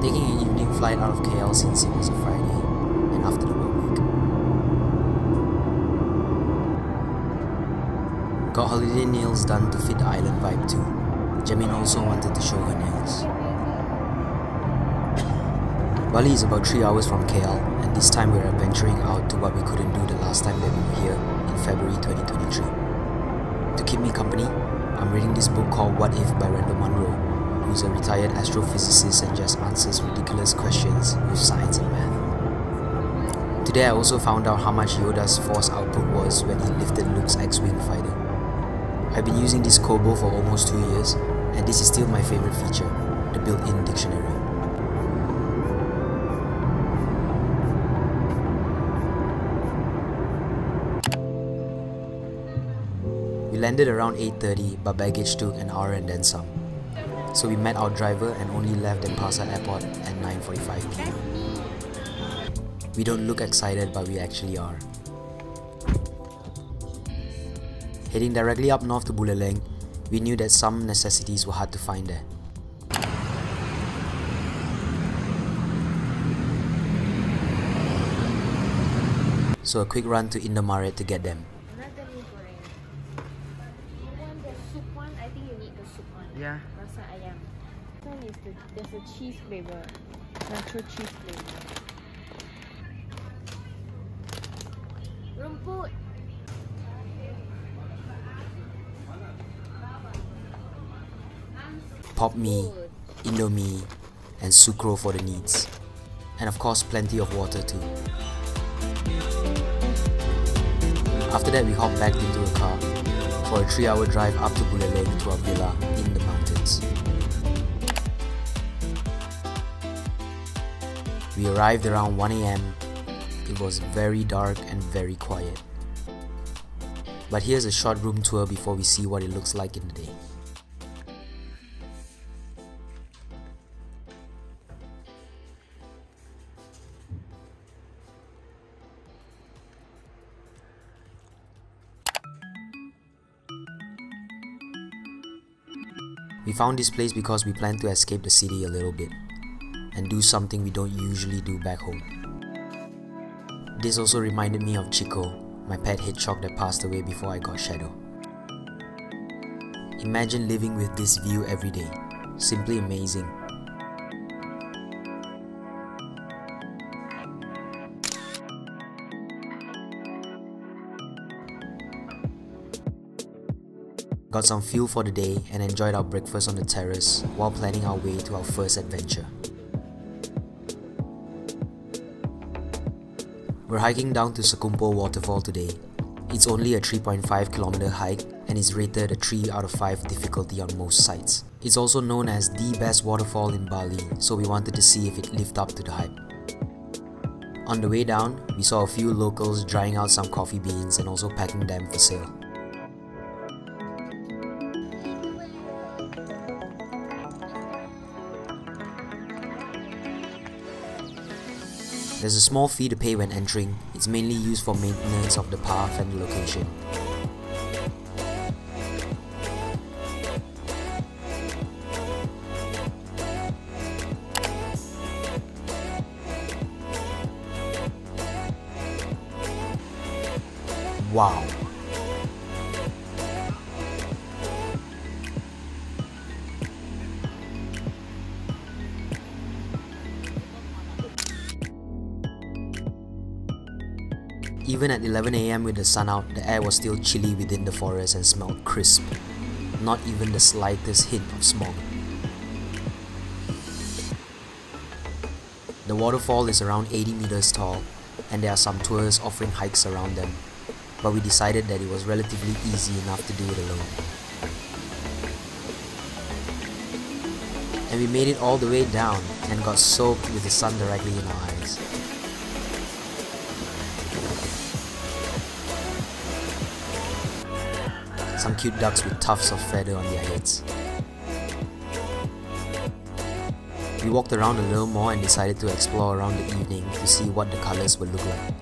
taking an evening flight out of KL since it was a Friday and after the work week. Got holiday nails done to fit the island vibe too. Jemin also wanted to show her nails. Bali is about 3 hours from KL, and this time we're adventuring out to what we couldn't do the last time that we were here in February 2023. To keep me company, I'm reading this book called What If by Randall Munro, who's a retired astrophysicist and just answers ridiculous questions with science and math. Today I also found out how much Yoda's force output was when he lifted Luke's X-Wing fighter. I've been using this Kobo for almost 2 years, and this is still my favorite feature, the built-in dictionary. We landed around 8:30, but baggage took an hour and then some. So we met our driver and only left Denpasar Airport at 9:45 PM. We don't look excited, but we actually are. Heading directly up north to Buleleng, we knew that some necessities were hard to find there. So a quick run to Indomaret to get them. I think you need the soup one. Yeah. Rasa ayam. So there's a cheese flavor. Natural cheese flavor. Rumput. Pop mee, Indomie, and sucro for the needs. And of course plenty of water too. After that we hopped back into a car for a 3-hour drive up to Buleleng to our villa in the mountains. We arrived around 1 AM. It was very dark and very quiet. But here's a short room tour before we see what it looks like in the day. We found this place because we planned to escape the city a little bit and do something we don't usually do back home. This also reminded me of Chico, my pet hedgehog that passed away before I got Shadow. Imagine living with this view every day. Simply amazing. Got some fuel for the day and enjoyed our breakfast on the terrace while planning our way to our first adventure. We're hiking down to Sekumpul Waterfall today. It's only a 3.5km hike and is rated a 3 out of 5 difficulty on most sites. It's also known as the best waterfall in Bali, so we wanted to see if it lived up to the hype. On the way down, we saw a few locals drying out some coffee beans and also packing them for sale. There's a small fee to pay when entering. It's mainly used for maintenance of the path and the location. Wow! Even at 11 AM with the sun out, the air was still chilly within the forest and smelled crisp. Not even the slightest hint of smog. The waterfall is around 80 meters tall, and there are some tours offering hikes around them, but we decided that it was relatively easy enough to do it alone. And we made it all the way down and got soaked with the sun directly in our eyes. Some cute ducks with tufts of feather on their heads. We walked around a little more and decided to explore around the evening to see what the colours would look like.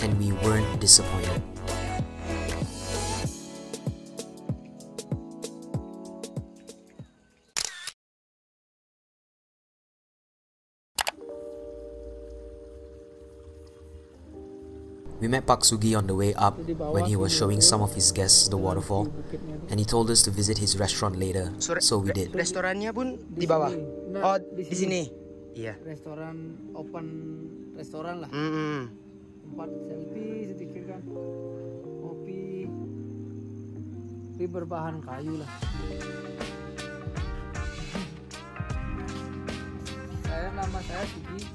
And we weren't disappointed. We met Pak Sugi on the way up when he was showing some of his guests the waterfall, and he told us to visit his restaurant later, so we did. Restorannya pun di bawah. Oh, di sini. Iya. Restoran open restoran lah. Tempat selfie sedikit kan. Kopi. Tapi berbahan kayu lah. Nama saya Sugi.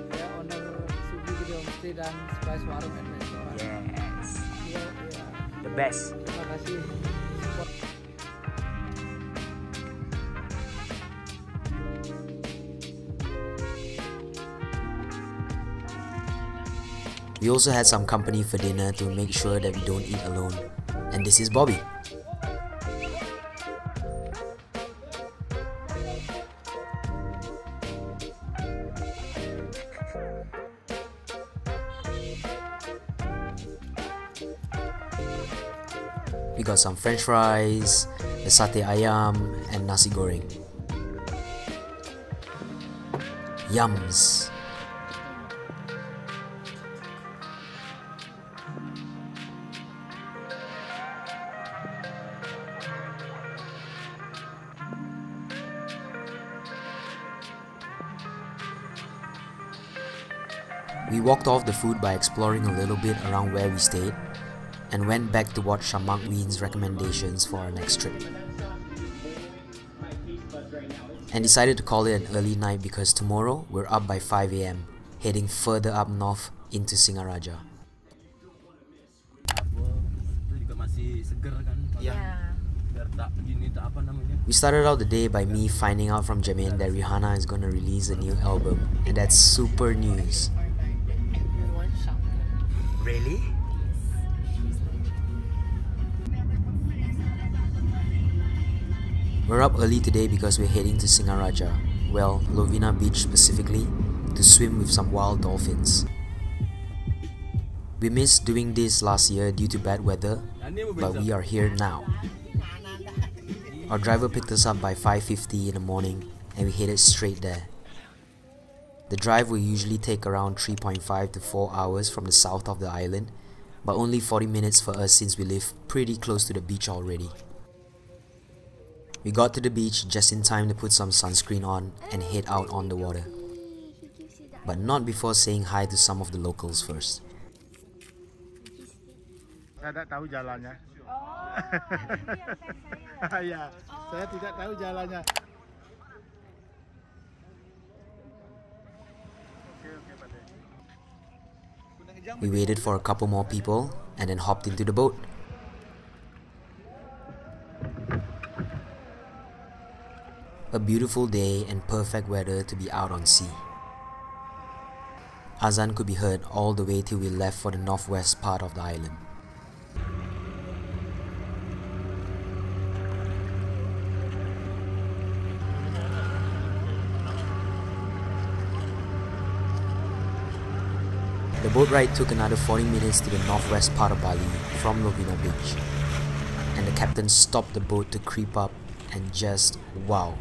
Saya owner Sugi Gede Homestay dan Spice Warung and Restoran. Yes. Iya. The best. Terima kasih. Support. We also had some company for dinner to make sure that we don't eat alone. And this is Bobby. We got some french fries, a satay ayam, and nasi goreng. Yums! We walked off the food by exploring a little bit around where we stayed, and went back to watch Shamak Ween's recommendations for our next trip. And decided to call it an early night because tomorrow we're up by 5 AM, heading further up north into Singaraja. We started out the day by me finding out from Jemin that Rihanna is gonna release a new album, and that's super news. Really? We're up early today because we're heading to Singaraja, well, Lovina Beach specifically, to swim with some wild dolphins. We missed doing this last year due to bad weather, but we are here now. Our driver picked us up by 5:50 in the morning and we headed straight there. The drive will usually take around 3.5 to 4 hours from the south of the island, but only 40 minutes for us since we live pretty close to the beach already. We got to the beach just in time to put some sunscreen on and head out on the water. But not before saying hi to some of the locals first. Saya tidak tahu jalannya. Ya, saya tidak tahu jalannya. We waited for a couple more people and then hopped into the boat. A beautiful day and perfect weather to be out on sea. Azan could be heard all the way till we left for the northwest part of the island. The boat ride took another 40 minutes to the northwest part of Bali from Lovina Beach, and the captain stopped the boat to creep up and just wow.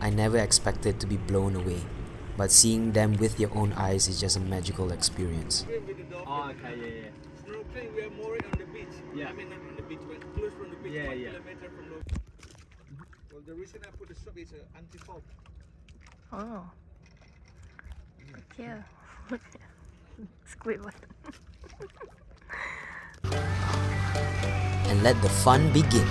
I never expected to be blown away, but seeing them with your own eyes is just a magical experience. Oh, okay, yeah. Snorkeling, we are more on the beach. Yeah. I mean, not on the beach, but close from the beach. Yeah, 1 kilometer from the... Well, the reason I put the soap is anti-fog. Oh. Yeah. Squidward. And let the fun begin.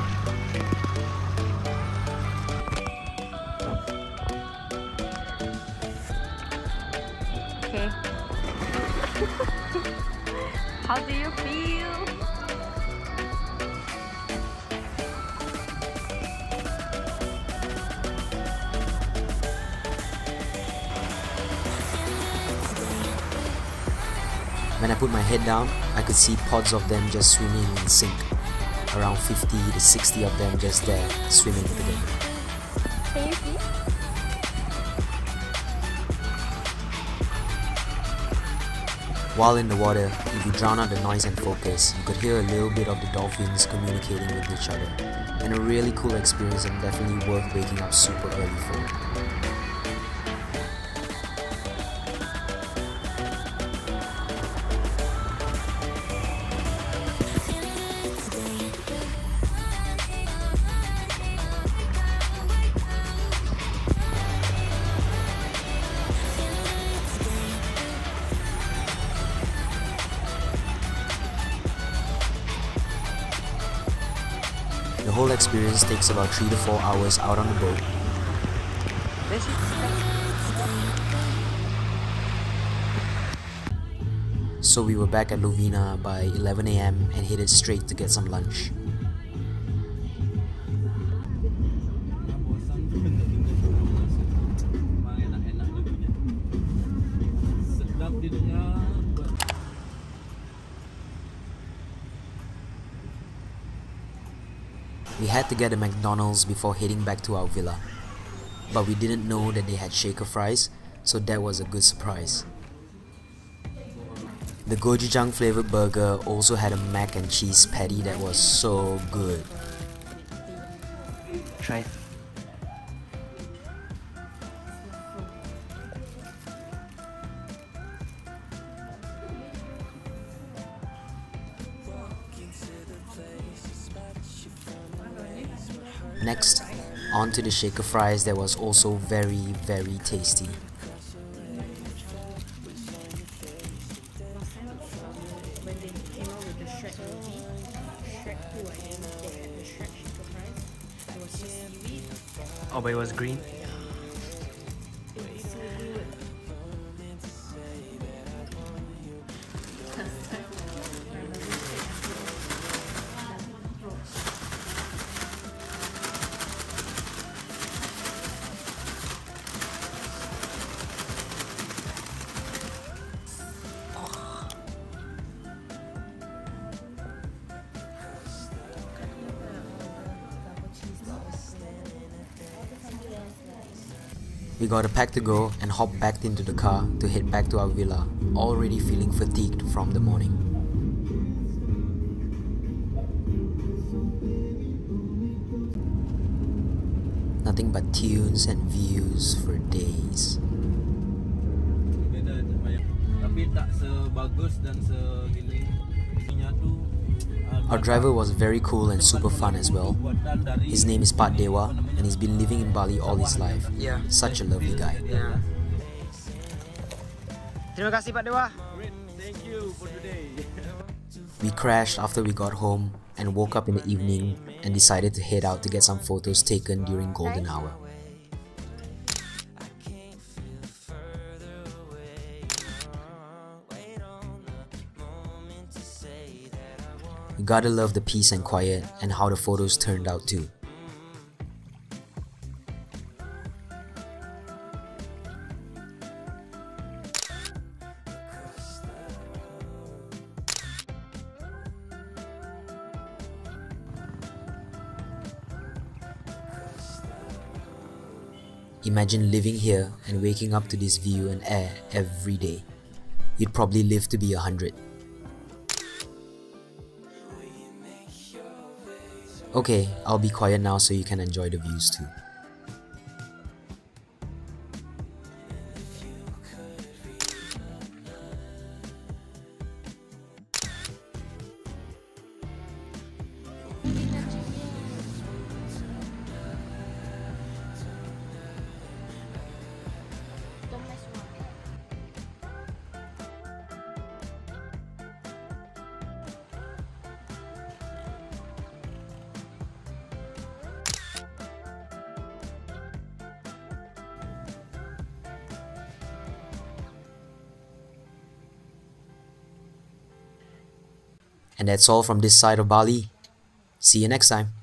Okay. How do you feel? When I put my head down, I could see pods of them just swimming in sync. Around 50 to 60 of them just there, swimming together. Can you see? While in the water, if you drown out the noise and focus, you could hear a little bit of the dolphins communicating with each other. And a really cool experience and definitely worth waking up super early for. whole experience takes about 3 to 4 hours out on the boat. So we were back at Lovina by 11 AM and headed straight to get some lunch. We had to get a McDonald's before heading back to our villa, but we didn't know that they had shaker fries, so that was a good surprise. The gochujang flavored burger also had a mac and cheese patty that was so good. Try it. Next, on to the shaker fries that was also very tasty. When they came out with the Shrek movie, Shrek 2, I think, they had the Shrek shaker fries. It was just seaweed. Oh, but it was green. It was so good. We got a pack to go and hopped back into the car to head back to our villa, already feeling fatigued from the morning. Nothing but tunes and views for days. Tapi tak sebagus dan segini. Our driver was very cool and super fun as well. His name is Pak Dewa and he's been living in Bali all his life. Yeah. Such a lovely guy. Yeah. Terima kasih Pak Dewa. Thank you for today. We crashed after we got home and woke up in the evening and decided to head out to get some photos taken during golden hour. You gotta love the peace and quiet and how the photos turned out too. Imagine living here and waking up to this view and air every day. You'd probably live to be 100. Okay, I'll be quiet now so you can enjoy the views too. And that's all from this side of Bali. See you next time.